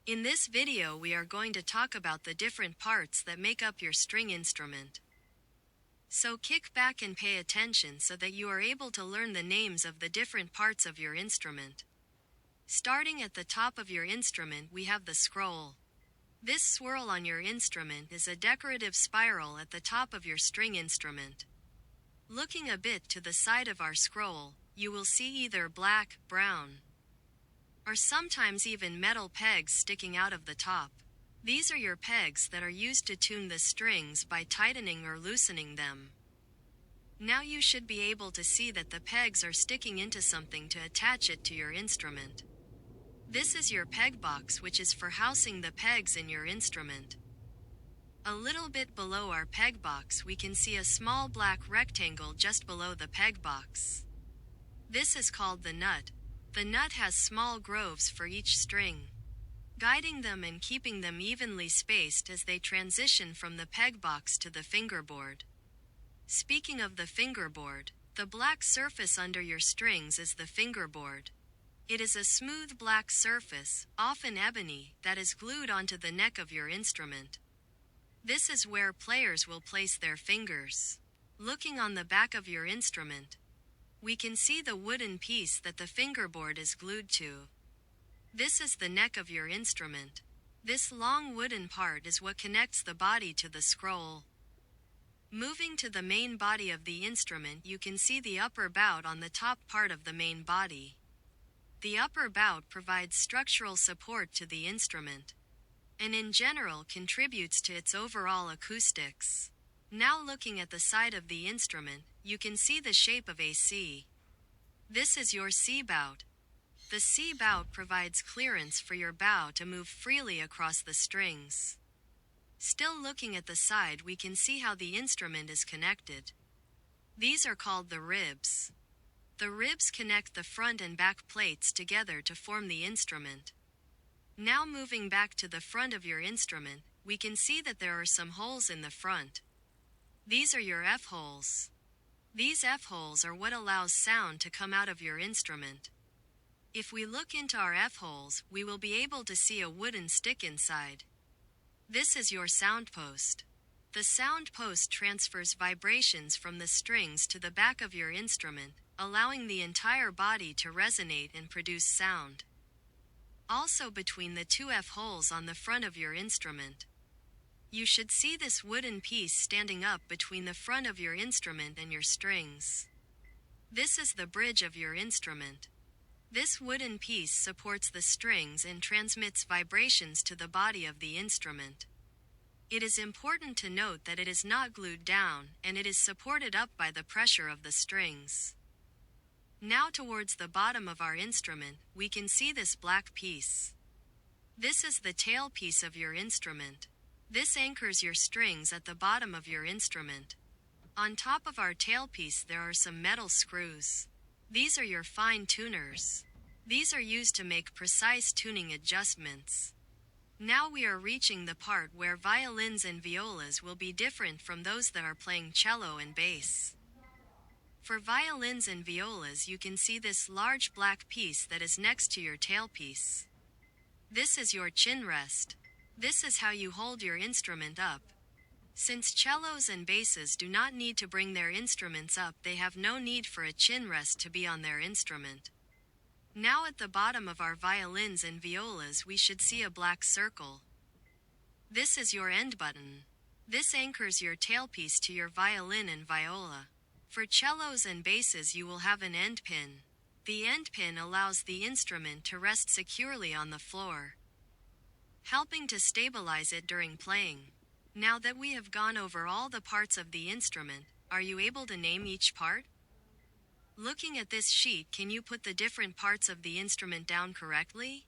In this video we are going to talk about the different parts that make up your string instrument. So kick back and pay attention so that you are able to learn the names of the different parts of your instrument. Starting at the top of your instrument we have the scroll. This swirl on your instrument is a decorative spiral at the top of your string instrument. Looking a bit to the side of our scroll, you will see either black, brown, or sometimes even metal pegs sticking out of the top. These are your pegs that are used to tune the strings by tightening or loosening them. Now you should be able to see that the pegs are sticking into something to attach it to your instrument. This is your peg box, which is for housing the pegs in your instrument. A little bit below our peg box we can see a small black rectangle just below the peg box. This is called the nut. The nut has small grooves for each string, guiding them and keeping them evenly spaced as they transition from the peg box to the fingerboard. Speaking of the fingerboard, the black surface under your strings is the fingerboard. It is a smooth black surface, often ebony, that is glued onto the neck of your instrument. This is where players will place their fingers. Looking on the back of your instrument, we can see the wooden piece that the fingerboard is glued to. This is the neck of your instrument. This long wooden part is what connects the body to the scroll. Moving to the main body of the instrument, you can see the upper bout on the top part of the main body. The upper bout provides structural support to the instrument, and in general contributes to its overall acoustics. Now looking at the side of the instrument, you can see the shape of a C. This is your C bout. The C bout provides clearance for your bow to move freely across the strings. Still looking at the side, we can see how the instrument is connected. These are called the ribs. The ribs connect the front and back plates together to form the instrument. Now moving back to the front of your instrument, we can see that there are some holes in the front. These are your F-holes. These F-holes are what allows sound to come out of your instrument. If we look into our F-holes, we will be able to see a wooden stick inside. This is your sound post. The sound post transfers vibrations from the strings to the back of your instrument, allowing the entire body to resonate and produce sound. Also between the two F-holes on the front of your instrument, you should see this wooden piece standing up between the front of your instrument and your strings. This is the bridge of your instrument. This wooden piece supports the strings and transmits vibrations to the body of the instrument. It is important to note that it is not glued down, and it is supported up by the pressure of the strings. Now towards the bottom of our instrument, we can see this black piece. This is the tail piece of your instrument. This anchors your strings at the bottom of your instrument. On top of our tailpiece there are some metal screws. These are your fine tuners. These are used to make precise tuning adjustments. Now we are reaching the part where violins and violas will be different from those that are playing cello and bass. For violins and violas you can see this large black piece that is next to your tailpiece. This is your chin rest. This is how you hold your instrument up. Since cellos and basses do not need to bring their instruments up, they have no need for a chin rest to be on their instrument. Now at the bottom of our violins and violas we should see a black circle. This is your end button. This anchors your tailpiece to your violin and viola. For cellos and basses you will have an end pin. The end pin allows the instrument to rest securely on the floor, helping to stabilize it during playing. Now that we have gone over all the parts of the instrument, are you able to name each part? Looking at this sheet, can you put the different parts of the instrument down correctly?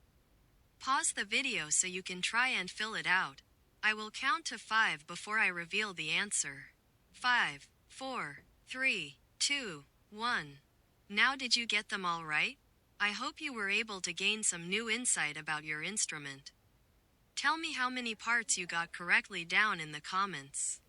Pause the video so you can try and fill it out. I will count to 5 before I reveal the answer. 5, 4, 3, 2, 1. Now did you get them all right? I hope you were able to gain some new insight about your instrument. Tell me how many parts you got correctly down in the comments.